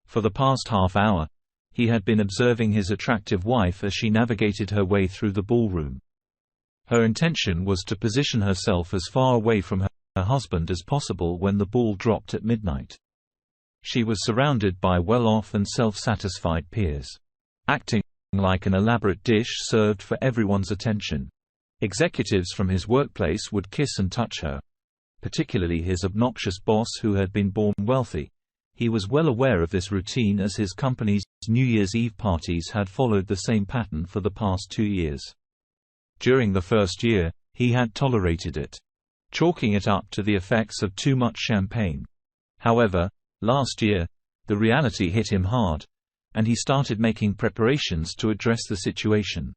For the past half hour, he had been observing his attractive wife as she navigated her way through the ballroom. Her intention was to position herself as far away from her husband as possible when the ball dropped at midnight. She was surrounded by well-off and self-satisfied peers, acting like an elaborate dish served for everyone's attention. Executives from his workplace would kiss and touch her, particularly his obnoxious boss who had been born wealthy. He was well aware of this routine as his company's New Year's Eve parties had followed the same pattern for the past 2 years. During the first year, he had tolerated it, chalking it up to the effects of too much champagne. However, last year, the reality hit him hard, and he started making preparations to address the situation.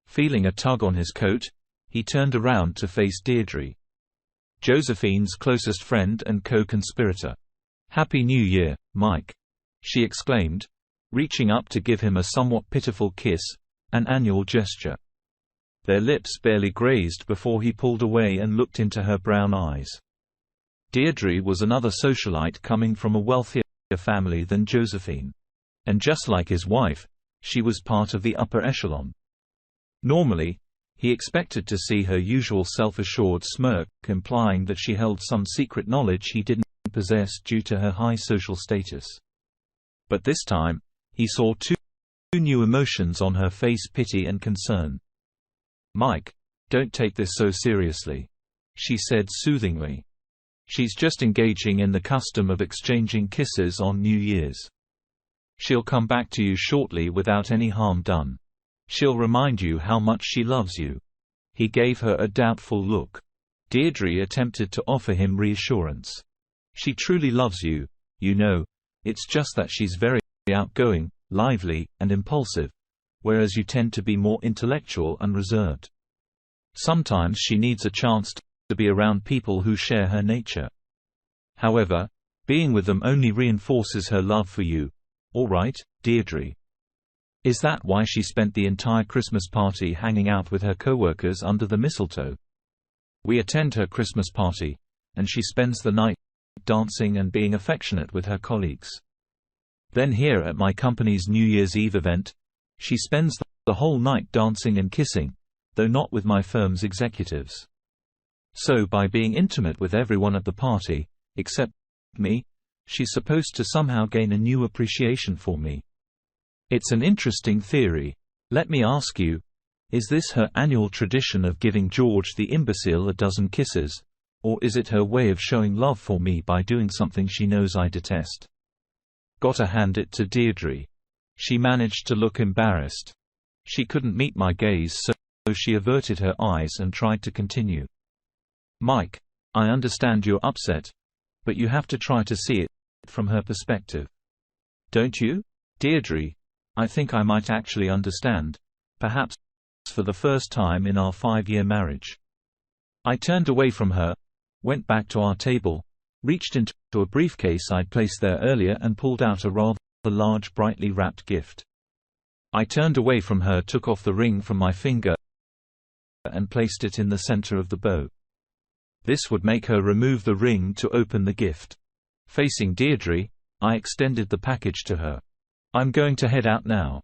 Feeling a tug on his coat, he turned around to face Deirdre, Josephine's closest friend and co-conspirator. "Happy New Year, Mike," she exclaimed, reaching up to give him a somewhat pitiful kiss, an annual gesture. Their lips barely grazed before he pulled away and looked into her brown eyes. Deirdre was another socialite coming from a wealthier family than Josephine. And just like his wife, she was part of the upper echelon. Normally, he expected to see her usual self-assured smirk, implying that she held some secret knowledge he didn't possess due to her high social status. But this time, he saw two new emotions on her face: pity and concern. "Mike, don't take this so seriously," she said soothingly. "She's just engaging in the custom of exchanging kisses on New Year's. She'll come back to you shortly without any harm done. She'll remind you how much she loves you." He gave her a doubtful look. Deirdre attempted to offer him reassurance. "She truly loves you, you know. It's just that she's very outgoing, lively, and impulsive, whereas you tend to be more intellectual and reserved. Sometimes she needs a chance to be around people who share her nature. However, being with them only reinforces her love for you. All right, Deirdre?" "Is that why she spent the entire Christmas party hanging out with her coworkers under the mistletoe?" "We attend her Christmas party, and she spends the night dancing and being affectionate with her colleagues. Then here at my company's New Year's Eve event, she spends the whole night dancing and kissing, though not with my firm's executives. So by being intimate with everyone at the party, except me, she's supposed to somehow gain a new appreciation for me. It's an interesting theory. Let me ask you, is this her annual tradition of giving George the imbecile a dozen kisses, or is it her way of showing love for me by doing something she knows I detest?" Gotta hand it to Deirdre. She managed to look embarrassed. She couldn't meet my gaze, so she averted her eyes and tried to continue. "Mike, I understand you're upset, but you have to try to see it from her perspective. Don't you, Deirdre? I think I might actually understand, perhaps for the first time in our 5-year marriage." I turned away from her, went back to our table, reached into a briefcase I'd placed there earlier and pulled out a rather large brightly wrapped gift. I turned away from her, took off the ring from my finger and placed it in the center of the bow. This would make her remove the ring to open the gift. Facing Deirdre, I extended the package to her. "I'm going to head out now.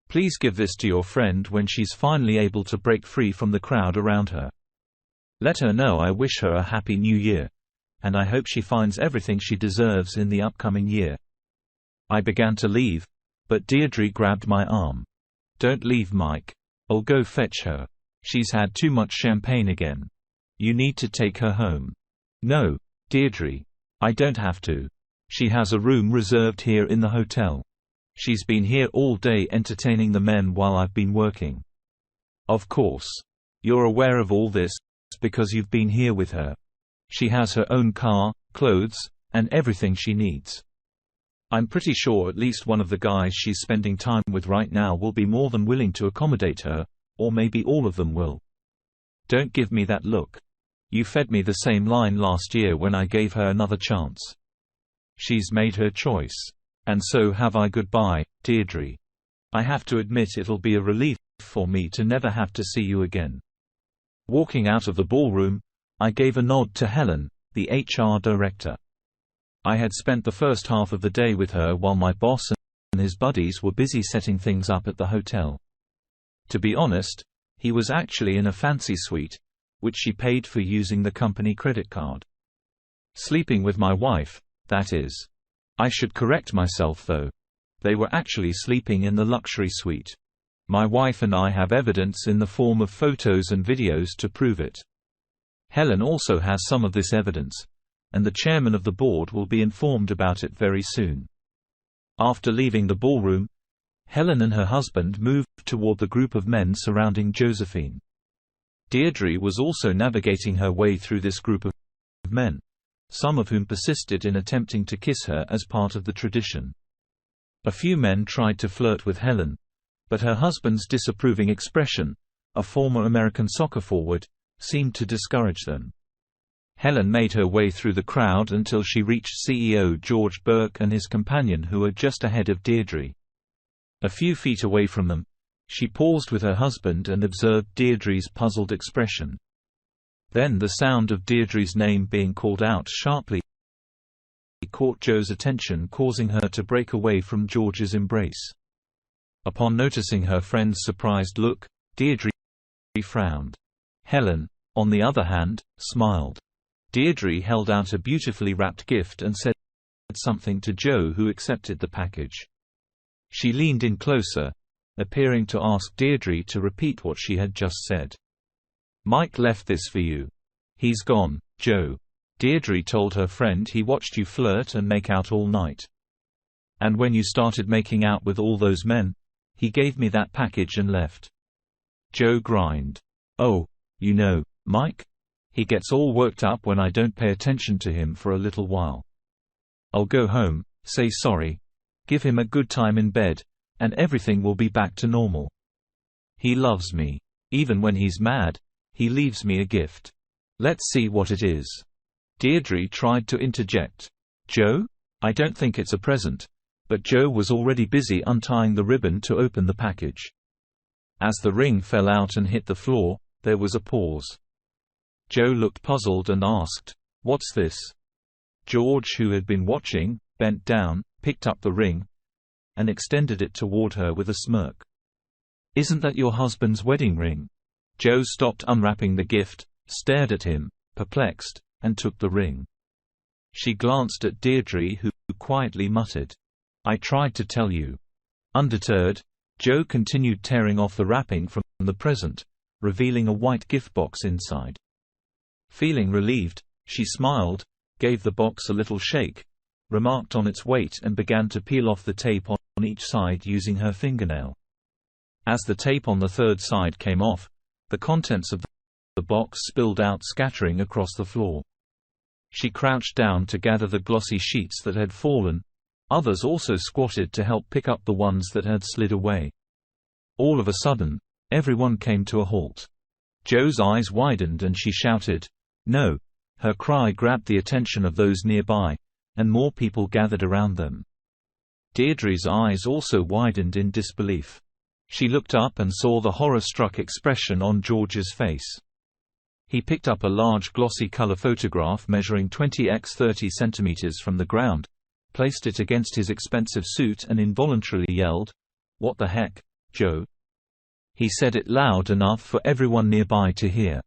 Please give this to your friend when she's finally able to break free from the crowd around her. Let her know I wish her a happy new year, and I hope she finds everything she deserves in the upcoming year." I began to leave, but Deirdre grabbed my arm. "Don't leave, Mike. I'll go fetch her. She's had too much champagne again. You need to take her home." "No, Deirdre. I don't have to. She has a room reserved here in the hotel. She's been here all day entertaining the men while I've been working." "Of course. You're aware of all this because you've been here with her. She has her own car, clothes, and everything she needs. I'm pretty sure at least one of the guys she's spending time with right now will be more than willing to accommodate her, or maybe all of them will. Don't give me that look. You fed me the same line last year when I gave her another chance. She's made her choice. And so have I. Goodbye, Deirdre. I have to admit it'll be a relief for me to never have to see you again." Walking out of the ballroom, I gave a nod to Helen, the HR director. I had spent the first half of the day with her while my boss and his buddies were busy setting things up at the hotel. To be honest, he was actually in a fancy suite, which she paid for using the company credit card. Sleeping with my wife, that is. I should correct myself though. They were actually sleeping in the luxury suite. My wife and I have evidence in the form of photos and videos to prove it. Helen also has some of this evidence, and the chairman of the board will be informed about it very soon. After leaving the ballroom, Helen and her husband moved toward the group of men surrounding Josephine. Deirdre was also navigating her way through this group of men, some of whom persisted in attempting to kiss her as part of the tradition. A few men tried to flirt with Helen, but her husband's disapproving expression, a former American soccer forward, seemed to discourage them. Helen made her way through the crowd until she reached CEO George Burke and his companion, who were just ahead of Deirdre. A few feet away from them, she paused with her husband and observed Deirdre's puzzled expression. Then the sound of Deirdre's name being called out sharply caught Joe's attention, causing her to break away from George's embrace. Upon noticing her friend's surprised look, Deirdre frowned. Helen, on the other hand, smiled. Deirdre held out a beautifully wrapped gift and said something to Joe, who accepted the package. She leaned in closer, appearing to ask Deirdre to repeat what she had just said. "Mike left this for you. He's gone, Joe." Deirdre told her friend, "He watched you flirt and make out all night. And when you started making out with all those men, he gave me that package and left." Joe grinned. "Oh, you know, Mike? He gets all worked up when I don't pay attention to him for a little while. I'll go home, say sorry, give him a good time in bed, and everything will be back to normal. He loves me. Even when he's mad, he leaves me a gift. Let's see what it is." Deirdre tried to interject. "Joe? I don't think it's a present," but Joe was already busy untying the ribbon to open the package. As the ring fell out and hit the floor, there was a pause. Joe looked puzzled and asked, "What's this?" George, who had been watching, bent down, picked up the ring, and extended it toward her with a smirk. "Isn't that your husband's wedding ring?" Joe stopped unwrapping the gift, stared at him, perplexed, and took the ring. She glanced at Deirdre, who quietly muttered, "I tried to tell you." Undeterred, Joe continued tearing off the wrapping from the present, revealing a white gift box inside. Feeling relieved, she smiled, gave the box a little shake, remarked on its weight, and began to peel off the tape on each side using her fingernail. As the tape on the third side came off, the contents of the box spilled out, scattering across the floor. She crouched down to gather the glossy sheets that had fallen. Others also squatted to help pick up the ones that had slid away. All of a sudden, everyone came to a halt. Joe's eyes widened and she shouted, "No!" Her cry grabbed the attention of those nearby, and more people gathered around them. Deirdre's eyes also widened in disbelief. She looked up and saw the horror-struck expression on George's face. He picked up a large glossy color photograph measuring 20 x 30 centimeters from the ground, placed it against his expensive suit, and involuntarily yelled, "What the heck, Joe?" He said it loud enough for everyone nearby to hear.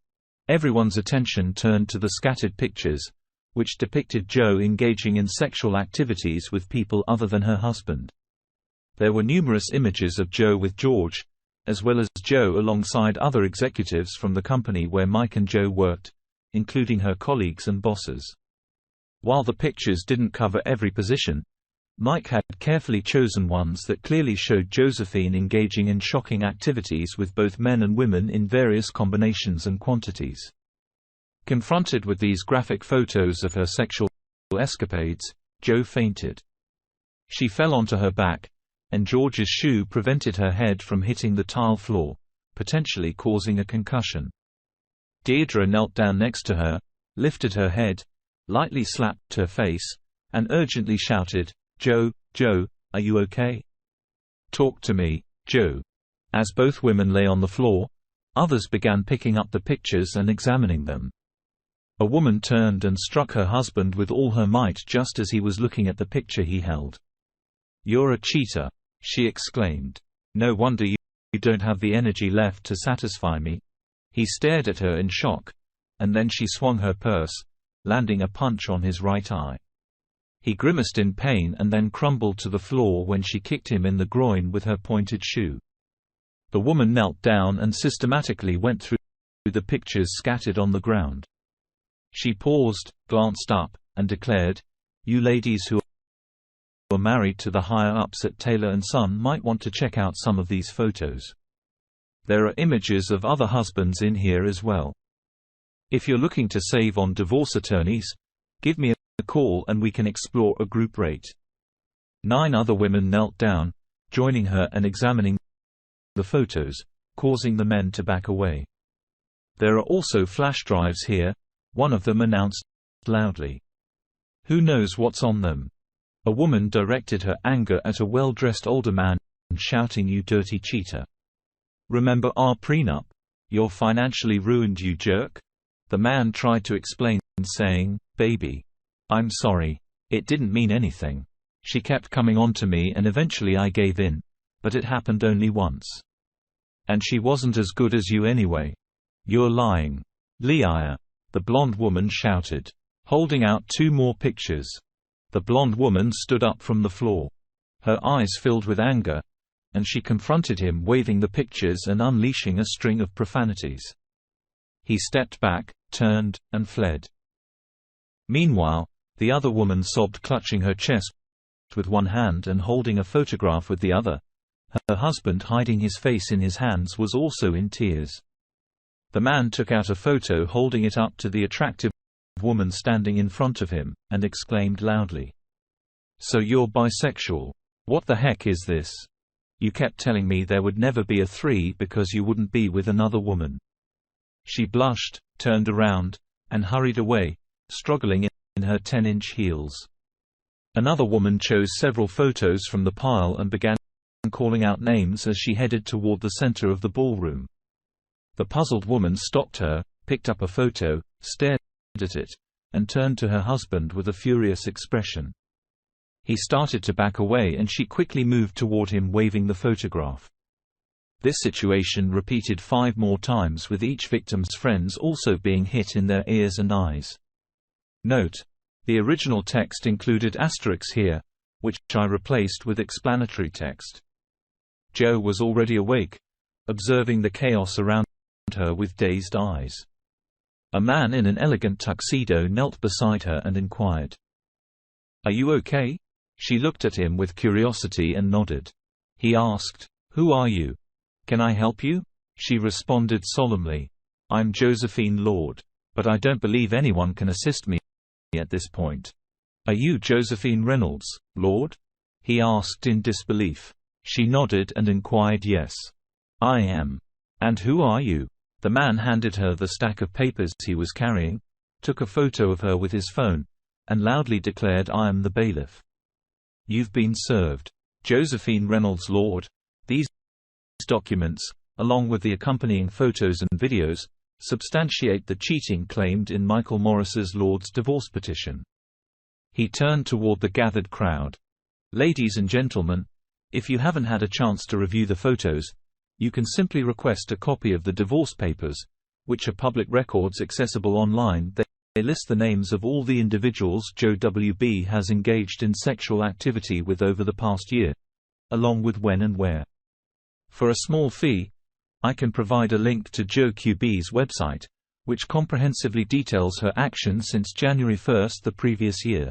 Everyone's attention turned to the scattered pictures, which depicted Joe engaging in sexual activities with people other than her husband. There were numerous images of Joe with George, as well as Joe alongside other executives from the company where Mike and Joe worked, including her colleagues and bosses. While the pictures didn't cover every position, Mike had carefully chosen ones that clearly showed Josephine engaging in shocking activities with both men and women in various combinations and quantities. Confronted with these graphic photos of her sexual escapades, Joe fainted. She fell onto her back, and George's shoe prevented her head from hitting the tile floor, potentially causing a concussion. Deirdre knelt down next to her, lifted her head, lightly slapped her face, and urgently shouted, "Joe, Joe, are you okay? Talk to me, Joe." As both women lay on the floor, others began picking up the pictures and examining them. A woman turned and struck her husband with all her might just as he was looking at the picture he held. "You're a cheater," she exclaimed. "No wonder you don't have the energy left to satisfy me." He stared at her in shock, and then she swung her purse, landing a punch on his right eye. He grimaced in pain and then crumbled to the floor when she kicked him in the groin with her pointed shoe. The woman knelt down and systematically went through the pictures scattered on the ground. She paused, glanced up, and declared, "You ladies who are married to the higher-ups at Taylor & Son might want to check out some of these photos. There are images of other husbands in here as well. If you're looking to save on divorce attorneys, give me a call and we can explore a group rate." 9 other women knelt down, joining her and examining the photos, causing the men to back away. "There are also flash drives here," one of them announced loudly. "Who knows what's on them?" A woman directed her anger at a well-dressed older man, shouting, "You dirty cheater. Remember our prenup? You're financially ruined, you jerk." The man tried to explain, saying, "Baby, I'm sorry. It didn't mean anything. She kept coming on to me and eventually I gave in, but it happened only once. And she wasn't as good as you anyway. You're lying. Liar," the blonde woman shouted, holding out 2 more pictures. The blonde woman stood up from the floor. Her eyes filled with anger, and she confronted him, waving the pictures and unleashing a string of profanities. He stepped back, turned, and fled. Meanwhile, the other woman sobbed, clutching her chest with one hand and holding a photograph with the other. Her husband, hiding his face in his hands, was also in tears. The man took out a photo, holding it up to the attractive woman standing in front of him, and exclaimed loudly, "So you're bisexual? What the heck is this? You kept telling me there would never be a 3 because you wouldn't be with another woman." She blushed, turned around, and hurried away, struggling in her 10-inch heels. Another woman chose several photos from the pile and began calling out names as she headed toward the center of the ballroom. The puzzled woman stopped her, picked up a photo, stared at it, and turned to her husband with a furious expression. He started to back away and she quickly moved toward him, waving the photograph. This situation repeated 5 more times, with each victim's friends also being hit in their ears and eyes. Note: the original text included asterisks here, which I replaced with explanatory text. Joe was already awake, observing the chaos around her with dazed eyes. A man in an elegant tuxedo knelt beside her and inquired, "Are you okay?" She looked at him with curiosity and nodded. He asked, "Who are you? Can I help you?" She responded solemnly, "I'm Josephine Lord. But I don't believe anyone can assist me at this point." "Are you Josephine Reynolds, Lord?" he asked in disbelief. She nodded and inquired, "Yes, I am. And who are you?" The man handed her the stack of papers he was carrying, took a photo of her with his phone, and loudly declared, "I am the bailiff. You've been served. Josephine Reynolds Lord." These documents, along with the accompanying photos and videos, substantiate the cheating claimed in Michael Morris's Lord's divorce petition. He turned toward the gathered crowd. "Ladies and gentlemen, if you haven't had a chance to review the photos, you can simply request a copy of the divorce papers, which are public records accessible online. They list the names of all the individuals Joe W.B. has engaged in sexual activity with over the past year, along with when and where. For a small fee, I can provide a link to Joe QB's website, which comprehensively details her actions since January 1 the previous year.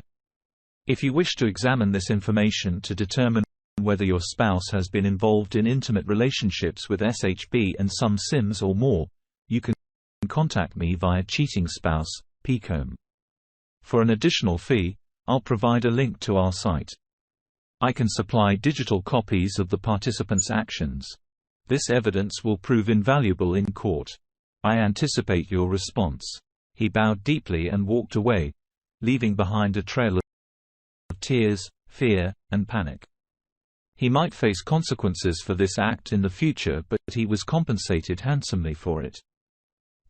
If you wish to examine this information to determine whether your spouse has been involved in intimate relationships with SHB and some Sims or more, you can contact me via Cheating Spouse, PCOM. For an additional fee, I'll provide a link to our site. I can supply digital copies of the participants' actions. This evidence will prove invaluable in court. I anticipate your response." He bowed deeply and walked away, leaving behind a trail of tears, fear, and panic. He might face consequences for this act in the future, but he was compensated handsomely for it.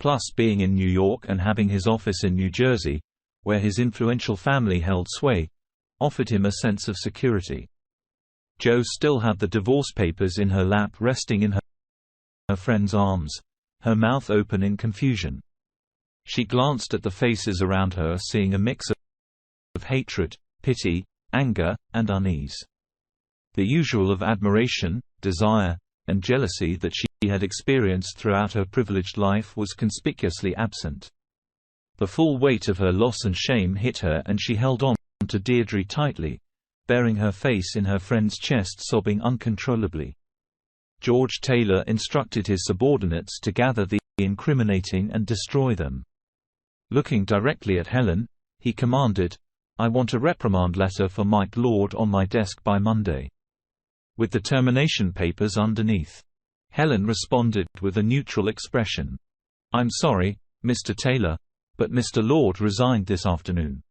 Plus, being in New York and having his office in New Jersey, where his influential family held sway, offered him a sense of security. Jo still had the divorce papers in her lap, resting in her friend's arms, her mouth open in confusion. She glanced at the faces around her, seeing a mix of hatred, pity, anger, and unease. The usual of admiration, desire, and jealousy that she had experienced throughout her privileged life was conspicuously absent. The full weight of her loss and shame hit her, and she held on to Deirdre tightly, burying her face in her friend's chest, sobbing uncontrollably. George Taylor instructed his subordinates to gather the incriminating and destroy them. Looking directly at Helen, he commanded, "I want a reprimand letter for Mike Lord on my desk by Monday, with the termination papers underneath." Helen responded with a neutral expression. "I'm sorry, Mr. Taylor, but Mr. Lord resigned this afternoon.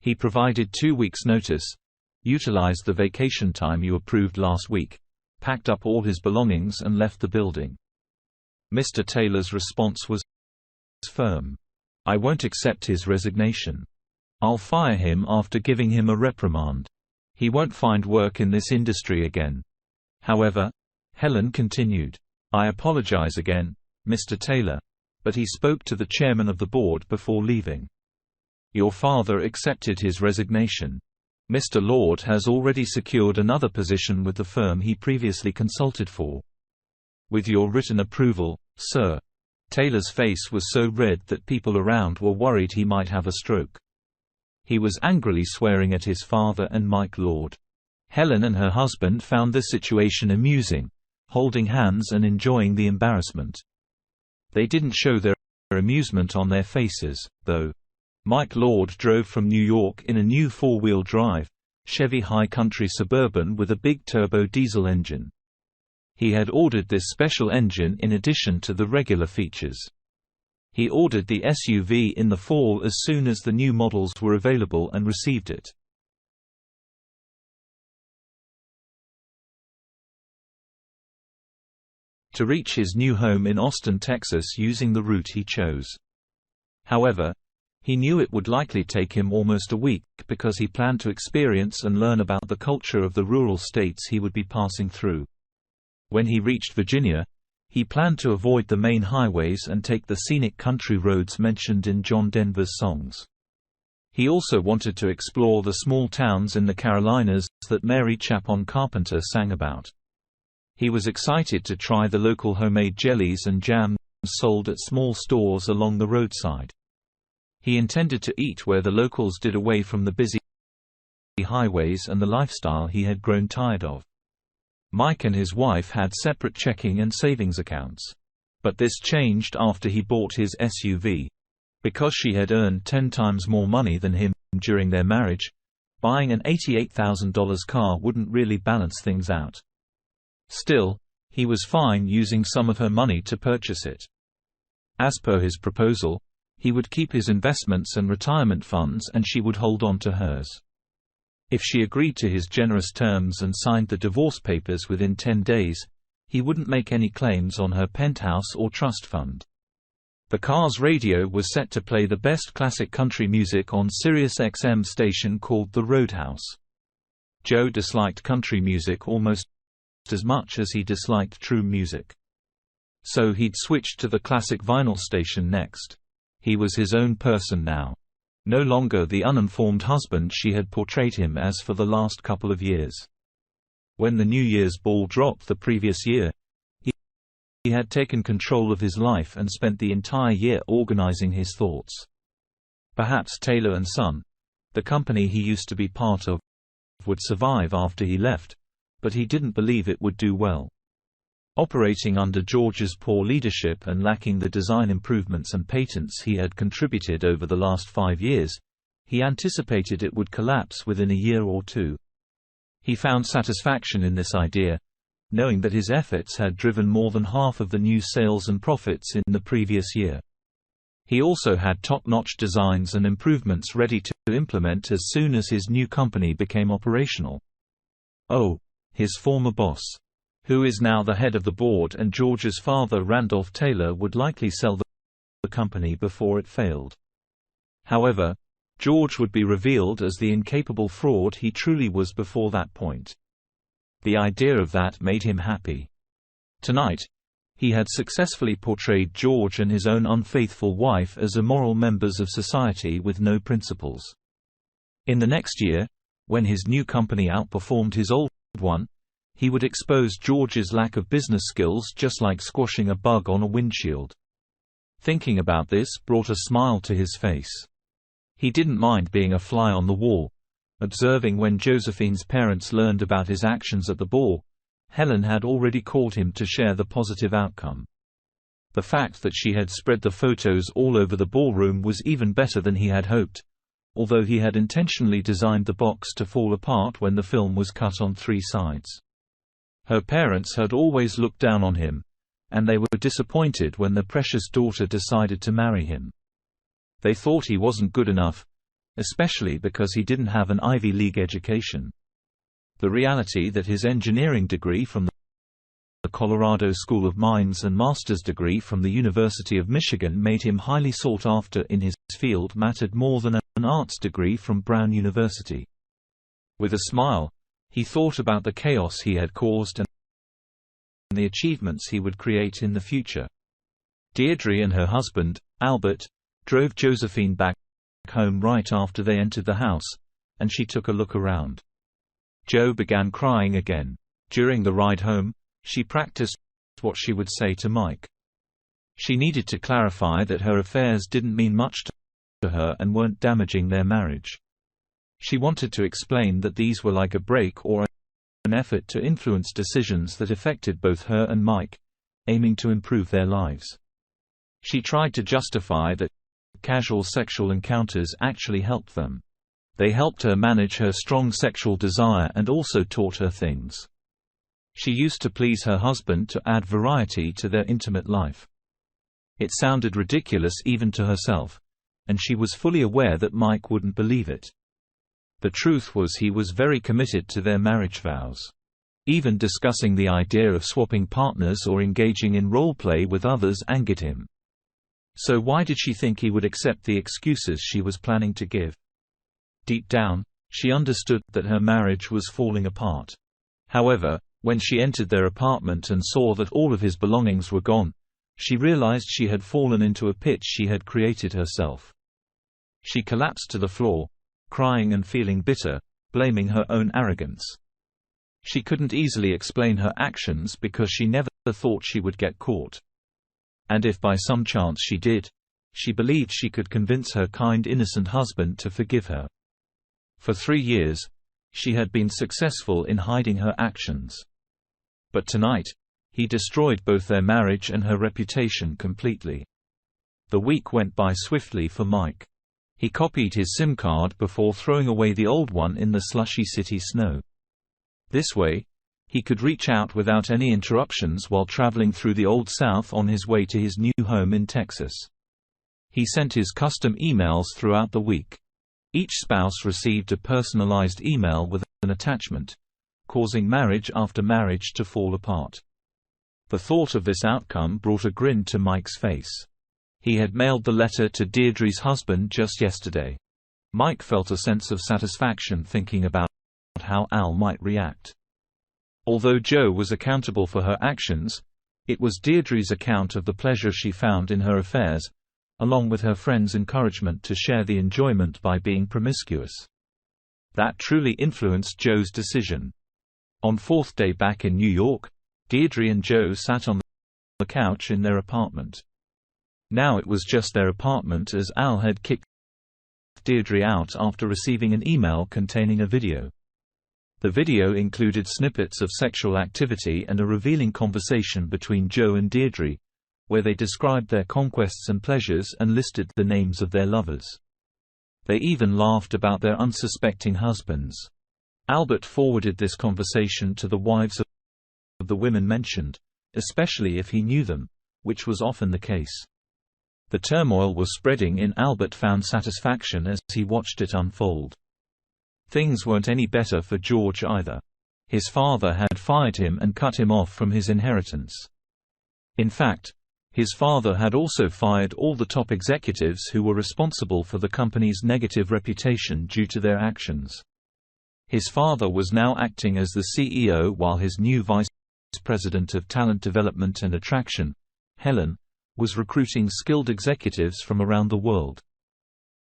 He provided 2 weeks' notice, utilized the vacation time you approved last week, packed up all his belongings and left the building." Mr. Taylor's response was firm. "I won't accept his resignation. I'll fire him after giving him a reprimand. He won't find work in this industry again." However, Helen continued, "I apologize again, Mr. Taylor, but he spoke to the chairman of the board before leaving. Your father accepted his resignation. Mr. Lord has already secured another position with the firm he previously consulted for. With your written approval, sir." Taylor's face was so red that people around were worried he might have a stroke. He was angrily swearing at his father and Mike Lord. Helen and her husband found this situation amusing, holding hands and enjoying the embarrassment. They didn't show their amusement on their faces, though. Mike Lord drove from New York in a new four-wheel drive Chevy High Country Suburban with a big turbo diesel engine. He had ordered this special engine in addition to the regular features. He ordered the SUV in the fall as soon as the new models were available and received it. To reach his new home in Austin, Texas using the route he chose. However, he knew it would likely take him almost a week because he planned to experience and learn about the culture of the rural states he would be passing through. When he reached Virginia, he planned to avoid the main highways and take the scenic country roads mentioned in John Denver's songs. He also wanted to explore the small towns in the Carolinas that Mary Chapon Carpenter sang about. He was excited to try the local homemade jellies and jams sold at small stores along the roadside. He intended to eat where the locals did, away from the busy highways and the lifestyle he had grown tired of. Mike and his wife had separate checking and savings accounts. But this changed after he bought his SUV. Because she had earned 10 times more money than him during their marriage, buying an $88,000 car wouldn't really balance things out. Still, he was fine using some of her money to purchase it. As per his proposal, he would keep his investments and retirement funds and she would hold on to hers. If she agreed to his generous terms and signed the divorce papers within 10 days, he wouldn't make any claims on her penthouse or trust fund. The car's radio was set to play the best classic country music on Sirius XM station called the Roadhouse. Joe disliked country music almost as much as he disliked true music. So he'd switched to the classic vinyl station next. He was his own person now. No longer the uninformed husband she had portrayed him as for the last couple of years. When the New Year's ball dropped the previous year, he had taken control of his life and spent the entire year organizing his thoughts. Perhaps Taylor & Son, the company he used to be part of, would survive after he left, but he didn't believe it would do well. Operating under George's poor leadership and lacking the design improvements and patents he had contributed over the last 5 years, he anticipated it would collapse within a year or two. He found satisfaction in this idea, knowing that his efforts had driven more than half of the new sales and profits in the previous year. He also had top-notch designs and improvements ready to implement as soon as his new company became operational. Oh, his former boss, who is now the head of the board and George's father Randolph Taylor, would likely sell the company before it failed. However, George would be revealed as the incapable fraud he truly was before that point. The idea of that made him happy. Tonight, he had successfully portrayed George and his own unfaithful wife as immoral members of society with no principles. In the next year, when his new company outperformed his old one, he would expose George's lack of business skills just like squashing a bug on a windshield. Thinking about this brought a smile to his face. He didn't mind being a fly on the wall, observing when Josephine's parents learned about his actions at the ball. Helen had already called him to share the positive outcome. The fact that she had spread the photos all over the ballroom was even better than he had hoped, although he had intentionally designed the box to fall apart when the film was cut on 3 sides. Her parents had always looked down on him, and they were disappointed when their precious daughter decided to marry him. They thought he wasn't good enough, especially because he didn't have an Ivy League education. The reality that his engineering degree from the Colorado School of Mines and master's degree from the University of Michigan made him highly sought after in his field mattered more than an arts degree from Brown University. With a smile, he thought about the chaos he had caused and the achievements he would create in the future. Deirdre and her husband, Albert, drove Josephine back home right after they entered the house, and she took a look around. Joe began crying again. During the ride home, she practiced what she would say to Mike. She needed to clarify that her affairs didn't mean much to her and weren't damaging their marriage. She wanted to explain that these were like a break or an effort to influence decisions that affected both her and Mike, aiming to improve their lives. She tried to justify that casual sexual encounters actually helped them. They helped her manage her strong sexual desire and also taught her things. She used to please her husband to add variety to their intimate life. It sounded ridiculous even to herself, and she was fully aware that Mike wouldn't believe it. The truth was he was very committed to their marriage vows. Even discussing the idea of swapping partners or engaging in role play with others angered him. So why did she think he would accept the excuses she was planning to give? Deep down, she understood that her marriage was falling apart. However, when she entered their apartment and saw that all of his belongings were gone, she realized she had fallen into a pit she had created herself. She collapsed to the floor, crying and feeling bitter, blaming her own arrogance. She couldn't easily explain her actions because she never thought she would get caught. And if by some chance she did, she believed she could convince her kind innocent husband to forgive her. For 3 years, she had been successful in hiding her actions. But tonight, he destroyed both their marriage and her reputation completely. The week went by swiftly for Mike. He copied his SIM card before throwing away the old one in the slushy city snow. This way, he could reach out without any interruptions while traveling through the Old South on his way to his new home in Texas. He sent his custom emails throughout the week. Each spouse received a personalized email with an attachment, causing marriage after marriage to fall apart. The thought of this outcome brought a grin to Mike's face. He had mailed the letter to Deirdre's husband just yesterday. Mike felt a sense of satisfaction thinking about how Al might react. Although Joe was accountable for her actions, it was Deirdre's account of the pleasure she found in her affairs, along with her friends' encouragement to share the enjoyment by being promiscuous. That truly influenced Joe's decision. On 4th day back in New York, Deirdre and Joe sat on the couch in their apartment. Now it was just their apartment as Al had kicked Deirdre out after receiving an email containing a video. The video included snippets of sexual activity and a revealing conversation between Joe and Deirdre, where they described their conquests and pleasures and listed the names of their lovers. They even laughed about their unsuspecting husbands. Albert forwarded this conversation to the wives of the women mentioned, especially if he knew them, which was often the case. The turmoil was spreading and Albert found satisfaction as he watched it unfold. Things weren't any better for George either. His father had fired him and cut him off from his inheritance. In fact, His father had also fired all the top executives who were responsible for the company's negative reputation due to their actions. His father was now acting as the CEO while his new vice president of talent development and attraction, Helen, was recruiting skilled executives from around the world.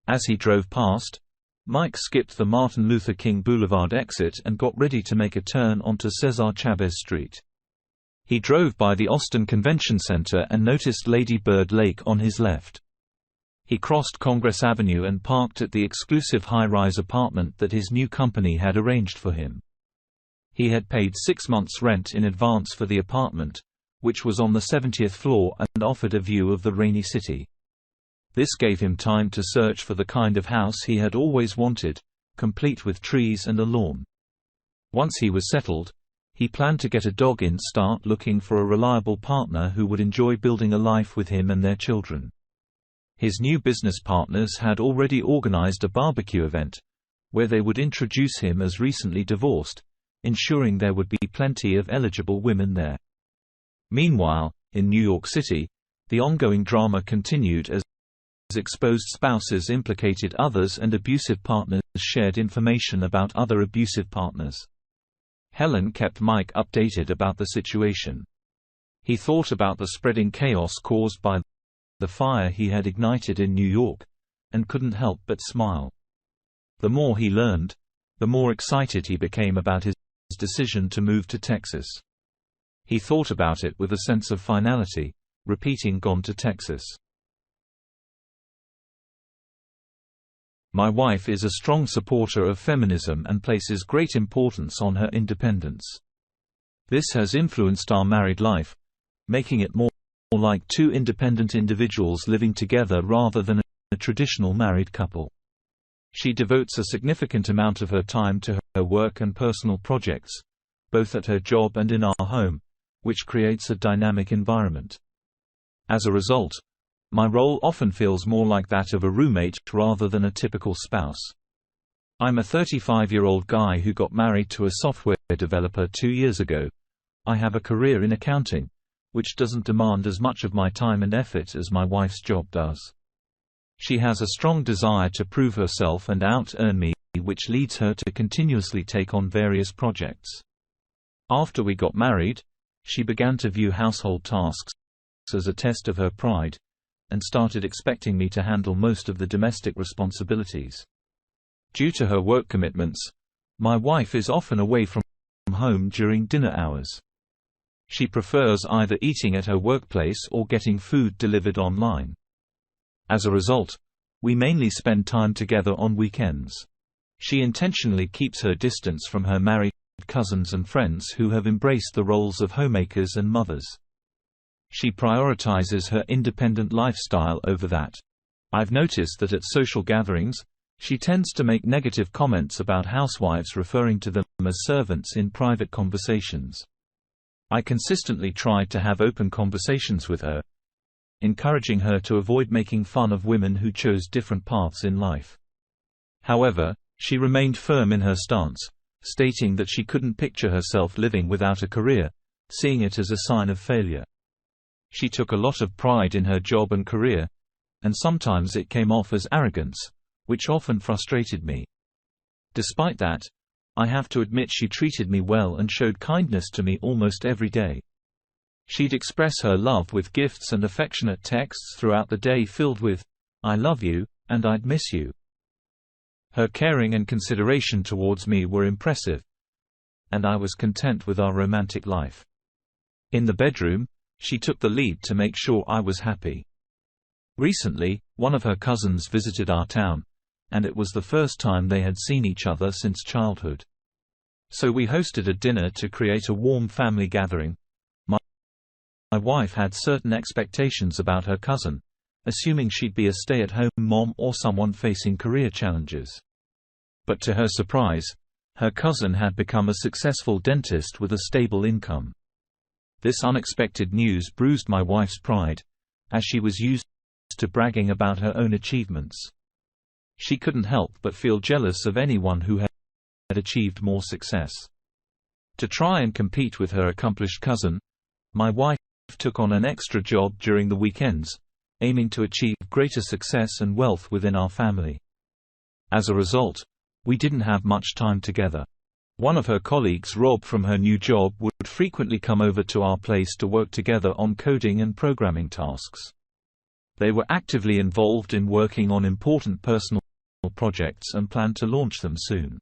As he drove past, Mike skipped the Martin Luther King Boulevard exit and got ready to make a turn onto Cesar Chavez Street. He drove by the Austin Convention Center and noticed Lady Bird Lake on his left. He crossed Congress Avenue and parked at the exclusive high-rise apartment that his new company had arranged for him. He had paid 6 months' rent in advance for the apartment, which was on the 70th floor and offered a view of the rainy city. This gave him time to search for the kind of house he had always wanted, complete with trees and a lawn. Once he was settled, he planned to get a dog and start looking for a reliable partner who would enjoy building a life with him and their children. His new business partners had already organized a barbecue event, where they would introduce him as recently divorced, ensuring there would be plenty of eligible women there. Meanwhile, in New York City, the ongoing drama continued as exposed spouses implicated others and abusive partners shared information about other abusive partners. Helen kept Mike updated about the situation. He thought about the spreading chaos caused by the fire he had ignited in New York, and couldn't help but smile. The more he learned, the more excited he became about his decision to move to Texas. He thought about it with a sense of finality, repeating "Gone to Texas." My wife is a strong supporter of feminism and places great importance on her independence. This has influenced our married life, making it more like two independent individuals living together rather than a traditional married couple. She devotes a significant amount of her time to her work and personal projects, both at her job and in our home, which creates a dynamic environment. As a result, my role often feels more like that of a roommate rather than a typical spouse. I'm a 35-year-old guy who got married to a software developer 2 years ago. I have a career in accounting, which doesn't demand as much of my time and effort as my wife's job does. She has a strong desire to prove herself and out-earn me, which leads her to continuously take on various projects. After we got married, she began to view household tasks as a test of her pride, and started expecting me to handle most of the domestic responsibilities. Due to her work commitments, my wife is often away from home during dinner hours. She prefers either eating at her workplace or getting food delivered online. As a result, we mainly spend time together on weekends. She intentionally keeps her distance from her married cousins and friends who have embraced the roles of homemakers and mothers. She prioritizes her independent lifestyle over that. I've noticed that at social gatherings, she tends to make negative comments about housewives, referring to them as servants in private conversations. I consistently tried to have open conversations with her, encouraging her to avoid making fun of women who chose different paths in life. However, she remained firm in her stance, stating that she couldn't picture herself living without a career, seeing it as a sign of failure. She took a lot of pride in her job and career, and sometimes it came off as arrogance, which often frustrated me. Despite that, I have to admit she treated me well and showed kindness to me almost every day. She'd express her love with gifts and affectionate texts throughout the day filled with, "I love you," and "I'd miss you." Her caring and consideration towards me were impressive, and I was content with our romantic life. In the bedroom, she took the lead to make sure I was happy. Recently, one of her cousins visited our town, and it was the first time they had seen each other since childhood. So we hosted a dinner to create a warm family gathering. My wife had certain expectations about her cousin, assuming she'd be a stay-at-home mom or someone facing career challenges. But to her surprise, her cousin had become a successful dentist with a stable income. This unexpected news bruised my wife's pride, as she was used to bragging about her own achievements. She couldn't help but feel jealous of anyone who had achieved more success. To try and compete with her accomplished cousin, my wife took on an extra job during the weekends, aiming to achieve greater success and wealth within our family. As a result, we didn't have much time together. One of her colleagues, Rob, from her new job, would frequently come over to our place to work together on coding and programming tasks. They were actively involved in working on important personal projects and planned to launch them soon.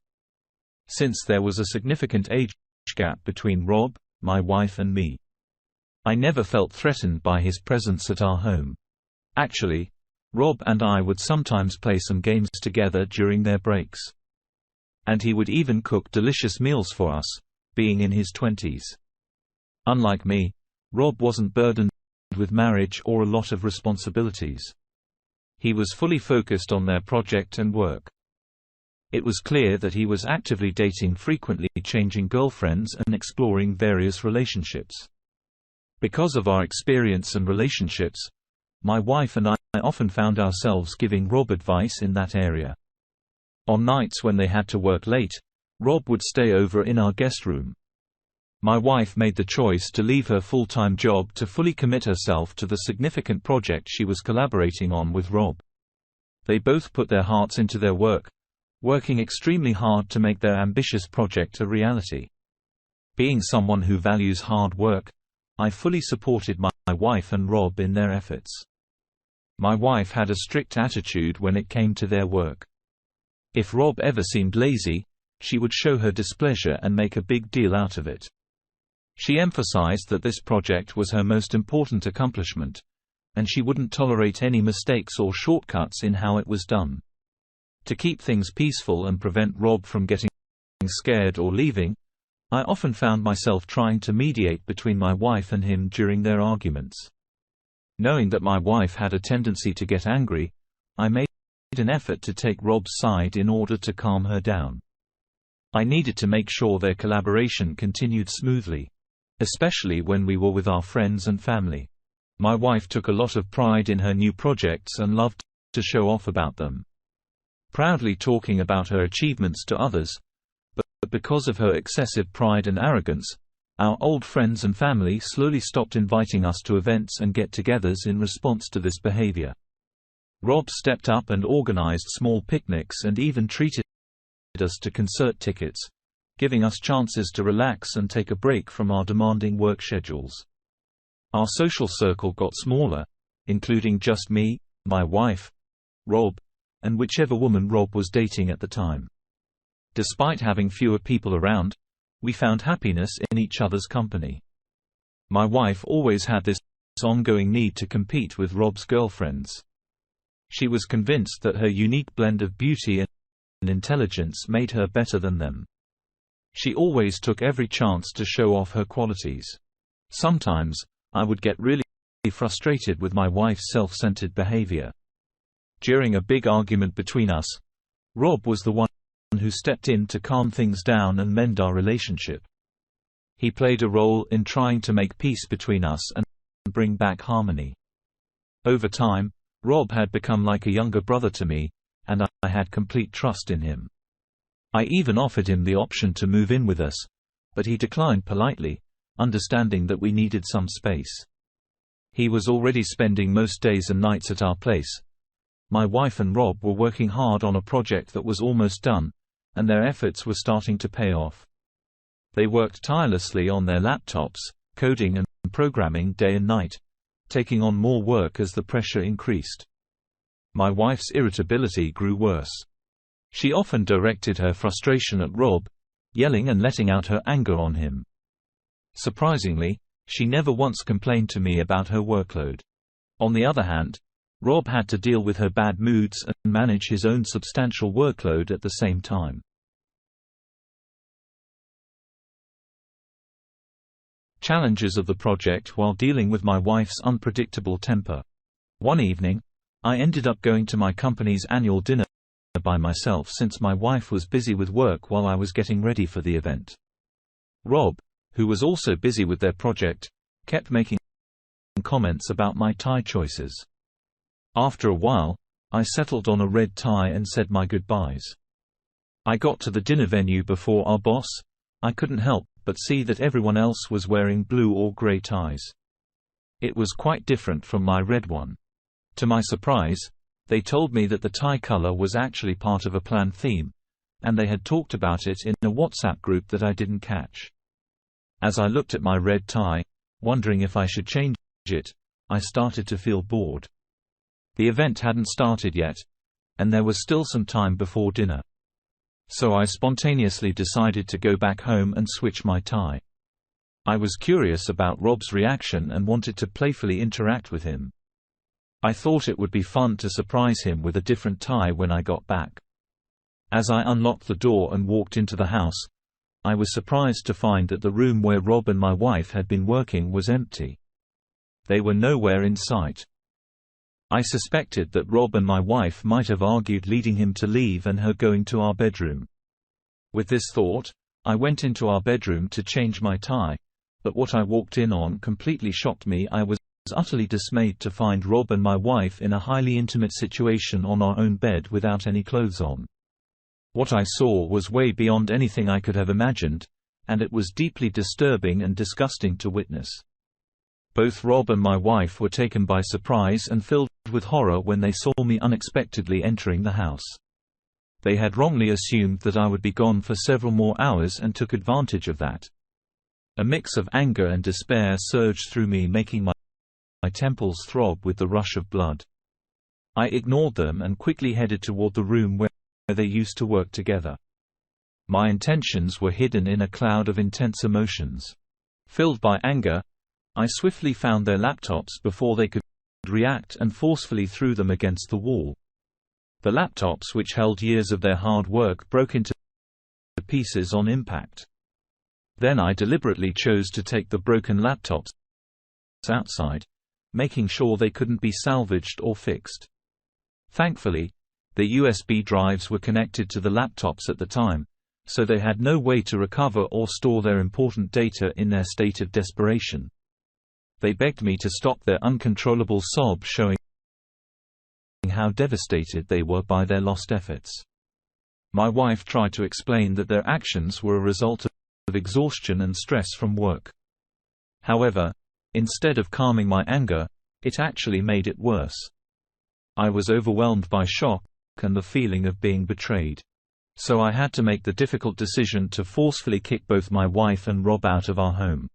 Since there was a significant age gap between Rob, my wife, and me, I never felt threatened by his presence at our home. Actually, Rob and I would sometimes play some games together during their breaks. And he would even cook delicious meals for us, being in his 20s. Unlike me, Rob wasn't burdened with marriage or a lot of responsibilities. He was fully focused on their project and work. It was clear that he was actively dating, frequently changing girlfriends and exploring various relationships. Because of our experience and relationships, my wife and I often found ourselves giving Rob advice in that area. On nights when they had to work late, Rob would stay over in our guest room. My wife made the choice to leave her full-time job to fully commit herself to the significant project she was collaborating on with Rob. They both put their hearts into their work, working extremely hard to make their ambitious project a reality. Being someone who values hard work, I fully supported my wife and Rob in their efforts. My wife had a strict attitude when it came to their work. If Rob ever seemed lazy, she would show her displeasure and make a big deal out of it. She emphasized that this project was her most important accomplishment, and she wouldn't tolerate any mistakes or shortcuts in how it was done. To keep things peaceful and prevent Rob from getting scared or leaving, I often found myself trying to mediate between my wife and him during their arguments. Knowing that my wife had a tendency to get angry, I made an effort to take Rob's side in order to calm her down. I needed to make sure their collaboration continued smoothly, especially when we were with our friends and family. My wife took a lot of pride in her new projects and loved to show off about them, proudly talking about her achievements to others, but because of her excessive pride and arrogance, our old friends and family slowly stopped inviting us to events and get-togethers in response to this behavior. Rob stepped up and organized small picnics and even treated us to concert tickets, giving us chances to relax and take a break from our demanding work schedules. Our social circle got smaller, including just me, my wife, Rob, and whichever woman Rob was dating at the time. Despite having fewer people around, we found happiness in each other's company. My wife always had this ongoing need to compete with Rob's girlfriends. She was convinced that her unique blend of beauty and intelligence made her better than them. She always took every chance to show off her qualities. Sometimes, I would get really frustrated with my wife's self-centered behavior. During a big argument between us, Rob was the one who stepped in to calm things down and mend our relationship. He played a role in trying to make peace between us and bring back harmony. Over time, Rob had become like a younger brother to me, and I had complete trust in him. I even offered him the option to move in with us, but he declined politely, understanding that we needed some space. He was already spending most days and nights at our place. My wife and Rob were working hard on a project that was almost done, and their efforts were starting to pay off. They worked tirelessly on their laptops, coding and programming day and night, taking on more work as the pressure increased. My wife's irritability grew worse. She often directed her frustration at Rob, yelling and letting out her anger on him. Surprisingly, she never once complained to me about her workload. On the other hand, Rob had to deal with her bad moods and manage his own substantial workload at the same time. Challenges of the project while dealing with my wife's unpredictable temper. One evening, I ended up going to my company's annual dinner by myself since my wife was busy with work while I was getting ready for the event. Rob, who was also busy with their project, kept making comments about my tie choices. After a while, I settled on a red tie and said my goodbyes. I got to the dinner venue before our boss. I couldn't help but see that everyone else was wearing blue or gray ties. It was quite different from my red one. To my surprise, they told me that the tie color was actually part of a planned theme, and they had talked about it in a WhatsApp group that I didn't catch. As I looked at my red tie, wondering if I should change it, I started to feel bored. The event hadn't started yet, and there was still some time before dinner. So I spontaneously decided to go back home and switch my tie. I was curious about Rob's reaction and wanted to playfully interact with him. I thought it would be fun to surprise him with a different tie when I got back. As I unlocked the door and walked into the house, I was surprised to find that the room where Rob and my wife had been working was empty. They were nowhere in sight. I suspected that Rob and my wife might have argued, leading him to leave and her going to our bedroom. With this thought, I went into our bedroom to change my tie, but what I walked in on completely shocked me. I was utterly dismayed to find Rob and my wife in a highly intimate situation on our own bed without any clothes on. What I saw was way beyond anything I could have imagined, and it was deeply disturbing and disgusting to witness. Both Rob and my wife were taken by surprise and filled with horror when they saw me unexpectedly entering the house. They had wrongly assumed that I would be gone for several more hours and took advantage of that. A mix of anger and despair surged through me, making my temples throb with the rush of blood. I ignored them and quickly headed toward the room where they used to work together. My intentions were hidden in a cloud of intense emotions. Filled by anger, I swiftly found their laptops before they could react and forcefully threw them against the wall. The laptops, which held years of their hard work, broke into pieces on impact. Then I deliberately chose to take the broken laptops outside, making sure they couldn't be salvaged or fixed. Thankfully, the USB drives were connected to the laptops at the time, so they had no way to recover or store their important data in their state of desperation. They begged me to stop their uncontrollable sobs, showing how devastated they were by their lost efforts. My wife tried to explain that their actions were a result of exhaustion and stress from work. However, instead of calming my anger, it actually made it worse. I was overwhelmed by shock and the feeling of being betrayed. So I had to make the difficult decision to forcefully kick both my wife and Rob out of our home.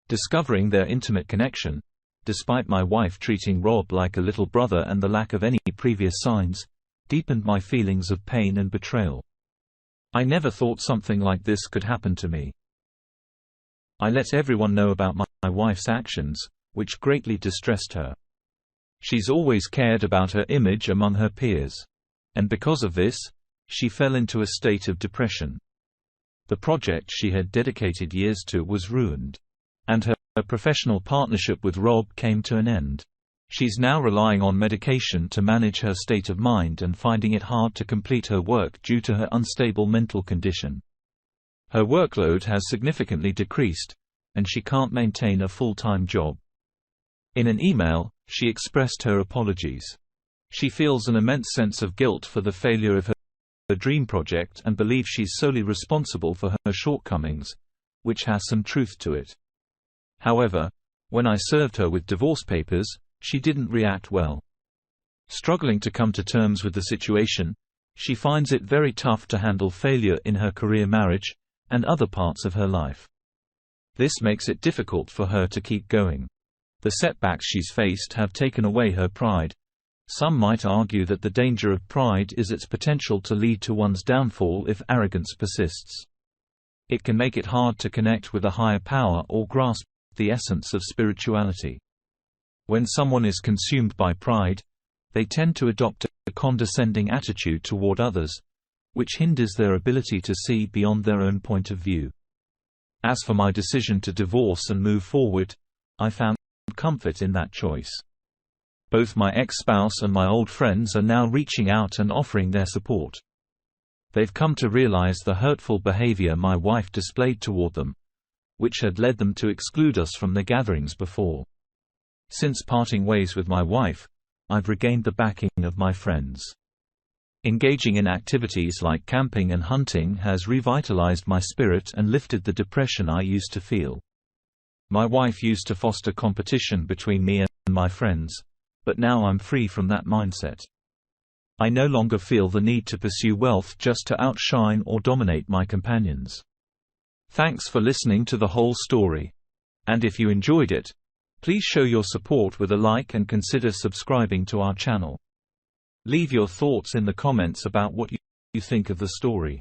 Discovering their intimate connection, despite my wife treating Rob like a little brother and the lack of any previous signs, deepened my feelings of pain and betrayal. I never thought something like this could happen to me. I let everyone know about my wife's actions, which greatly distressed her. She's always cared about her image among her peers. And because of this, she fell into a state of depression. The project she had dedicated years to was ruined. And her professional partnership with Rob came to an end. She's now relying on medication to manage her state of mind and finding it hard to complete her work due to her unstable mental condition. Her workload has significantly decreased, and she can't maintain a full-time job. In an email, she expressed her apologies. She feels an immense sense of guilt for the failure of her dream project and believes she's solely responsible for her shortcomings, which has some truth to it. However, when I served her with divorce papers, she didn't react well. Struggling to come to terms with the situation, she finds it very tough to handle failure in her career, marriage, and other parts of her life. This makes it difficult for her to keep going. The setbacks she's faced have taken away her pride. Some might argue that the danger of pride is its potential to lead to one's downfall if arrogance persists. It can make it hard to connect with a higher power or grasp the essence of spirituality. When someone is consumed by pride, they tend to adopt a condescending attitude toward others, which hinders their ability to see beyond their own point of view. As for my decision to divorce and move forward, I found comfort in that choice. Both my ex-spouse and my old friends are now reaching out and offering their support. They've come to realize the hurtful behavior my wife displayed toward them, which had led them to exclude us from their gatherings before. Since parting ways with my wife, I've regained the backing of my friends. Engaging in activities like camping and hunting has revitalized my spirit and lifted the depression I used to feel. My wife used to foster competition between me and my friends, but now I'm free from that mindset. I no longer feel the need to pursue wealth just to outshine or dominate my companions. Thanks for listening to the whole story. And if you enjoyed it, please show your support with a like and consider subscribing to our channel. Leave your thoughts in the comments about what you think of the story.